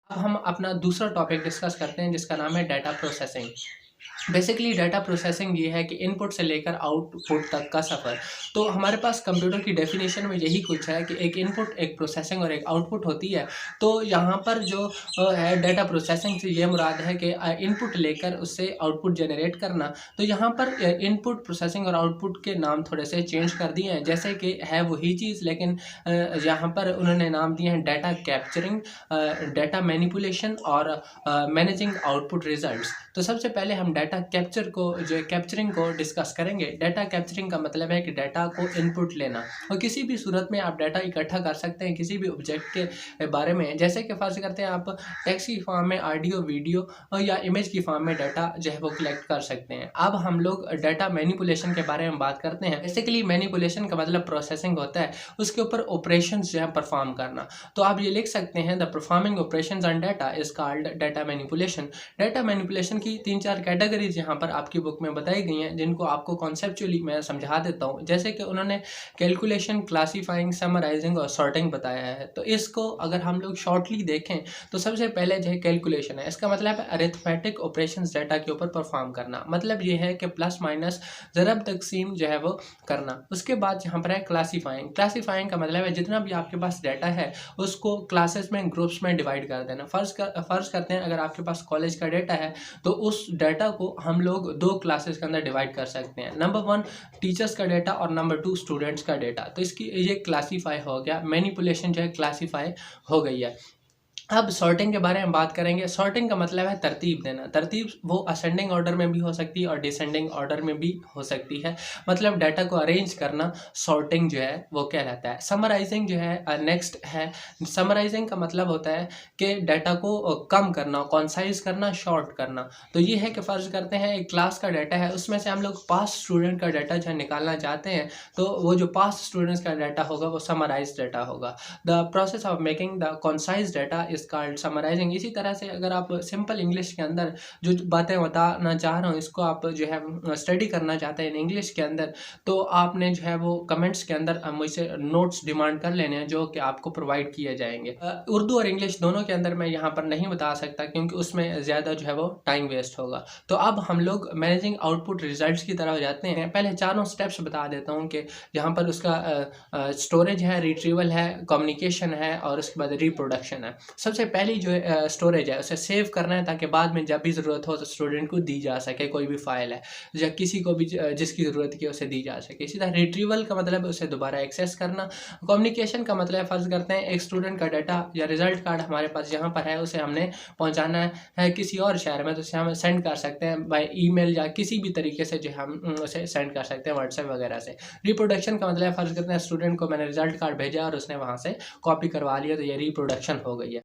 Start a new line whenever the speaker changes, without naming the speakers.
अब हम अपना दूसरा टॉपिक डिस्कस करते हैं जिसका नाम है data processing. Basically data processing ये है कि इनपुट से लेकर आउटपुट तक का सफ़र। तो हमारे पास कंप्यूटर की डेफिनेशन में यही कुछ है कि एक इनपुट, एक प्रोसेसिंग और एक आउटपुट होती है। तो यहाँ पर जो है डाटा प्रोसेसिंग से ये मुराद है कि इनपुट लेकर उससे आउटपुट जनरेट करना। तो यहाँ पर इनपुट, प्रोसेसिंग और आउटपुट के नाम थोड़े से चेंज कर दिए हैं, जैसे कि है वही चीज़, लेकिन यहाँ पर उन्होंने नाम दिए हैं डाटा कैप्चरिंग, डाटा मैनिपुलेशन और मैनेजिंग आउटपुट रिजल्ट्स। तो सबसे पहले हम डाटा कैप्चरिंग को डिस्कस करेंगे। डाटा कैप्चरिंग का मतलब है कि डाटा को इनपुट लेना, और किसी भी सूरत में आप डाटा इकट्ठा कर सकते हैं किसी भी ऑब्जेक्ट के बारे में। जैसे कि फर्ज करते हैं आप टेक्स्ट की फॉर्म में ऑडियो, वीडियो या इमेज की फॉर्म में डाटा जो है वो कलेक्ट कर सकते हैं। अब हम लोग डाटा मैनिपुलेशन के बारे में बात करते हैं। बेसिकली मैनिपुलेशन का मतलब प्रोसेसिंग होता है, उसके ऊपर ऑपरेशंस जो है परफॉर्म करना। तो आप ये लिख सकते हैं, the performing operations on data is called data manipulation. Data manipulation की 3-4 कैटेगरीज यहाँ पर आपकी बुक में बताई गई हैं, जिनको आपको कॉन्सेप्चुअली मैं समझा देता हूँ। जैसे कि उन्होंने कैलकुलेशन, क्लासीफाइंग, समराइजिंग और सॉर्टिंग बताया है। तो इसको अगर हम लोग शॉर्टली देखें तो सबसे पहले जो है कैलकुलेशन है। इसका मतलब है अरिथमेटिक ऑपरेशंस डाटा के ऊपर परफॉर्म करना। मतलब ये है कि प्लस माइनस, ज़रब तकसीम जो है वो करना। उसके बाद यहाँ पर है क्लासीफाइंग। क्लासीफाइंग का मतलब है जितना भी आपके पास डाटा है उसको क्लासेस में, ग्रुप्स में डिवाइड कर देना। फ़र्ज़ करते हैं अगर आपके पास कॉलेज का डाटा है तो उस डाटा को हम लोग 2 क्लासेस के अंदर डिवाइड कर सकते हैं। नंबर 1 टीचर्स का डाटा और नंबर 2 स्टूडेंट्स का डाटा। तो इसकी ये क्लासीफाई हो गया, मैनिपुलेशन जो है क्लासीफाई हो गई है। अब सॉर्टिंग के बारे में बात करेंगे। सॉर्टिंग का मतलब है तरतीब देना। तरतीब वो असेंडिंग ऑर्डर में भी हो सकती है और डिसेंडिंग ऑर्डर में भी हो सकती है। मतलब डाटा को अरेंज करना सॉर्टिंग जो है वो कहलाता है। समराइजिंग जो है नेक्स्ट है। समराइजिंग का मतलब होता है कि डाटा को कम करना, कॉन्साइज करना, शॉर्ट करना। तो ये है कि फ़र्ज़ करते हैं एक क्लास का डाटा है, उसमें से हम लोग पास स्टूडेंट का डाटा जो है निकालना चाहते हैं, तो वो जो पास स्टूडेंट्स का डाटा होगा वो समराइज डाटा होगा। The process of making the concise data is called summarising. इसी तरह से अगर आप सिंपल इंग्लिश के अंदर जो बातें बताना चाह रहा हूँ, इसको आप जो है स्टडी करना चाहते हैं इंग्लिश के अंदर, तो आपने जो है वो कमेंट्स के अंदर मुझसे नोट्स डिमांड कर लेने हैं जो कि आपको प्रोवाइड किए जाएंगे। उर्दू और इंग्लिश दोनों के अंदर मैं यहाँ पर नहीं बता सकता क्योंकि उसमें ज़्यादा जो है वो टाइम वेस्ट होगा। तो अब हम लोग मैनेजिंग आउटपुट रिजल्ट्स की तरफ जाते हैं। पहले चारों स्टेप्स बता देता हूँ कि यहाँ पर उसका स्टोरेज है, रिट्रीवल है, कम्युनिकेशन है और उसके बाद रिप्रोडक्शन है। सबसे पहली जो स्टोरेज है उसे सेव करना है ताकि बाद में जब भी ज़रूरत हो तो स्टूडेंट को दी जा सके। कोई भी फाइल है या किसी को भी जिसकी ज़रूरत की उसे दी जा सके। इसी तरह रिट्रीवल का मतलब है उसे दोबारा एक्सेस करना। कम्युनिकेशन का मतलब फ़र्ज़ करते हैं एक स्टूडेंट का डाटा या रिजल्ट कार्ड हमारे पास यहाँ पर है, उसे हमने पहुँचाना है किसी और शहर में, तो उसे हम सेंड कर सकते हैं बाय ईमेल या किसी भी तरीके से जो हम उसे सेंड कर सकते हैं व्हाट्सएप वगैरह से। रिप्रोडक्शन का मतलब फ़र्ज़ करते हैं स्टूडेंट को मैंने रिजल्ट कार्ड भेजा और उसने वहाँ से कॉपी करवा लिया, तो ये रिप्रोडक्शन हो गई है।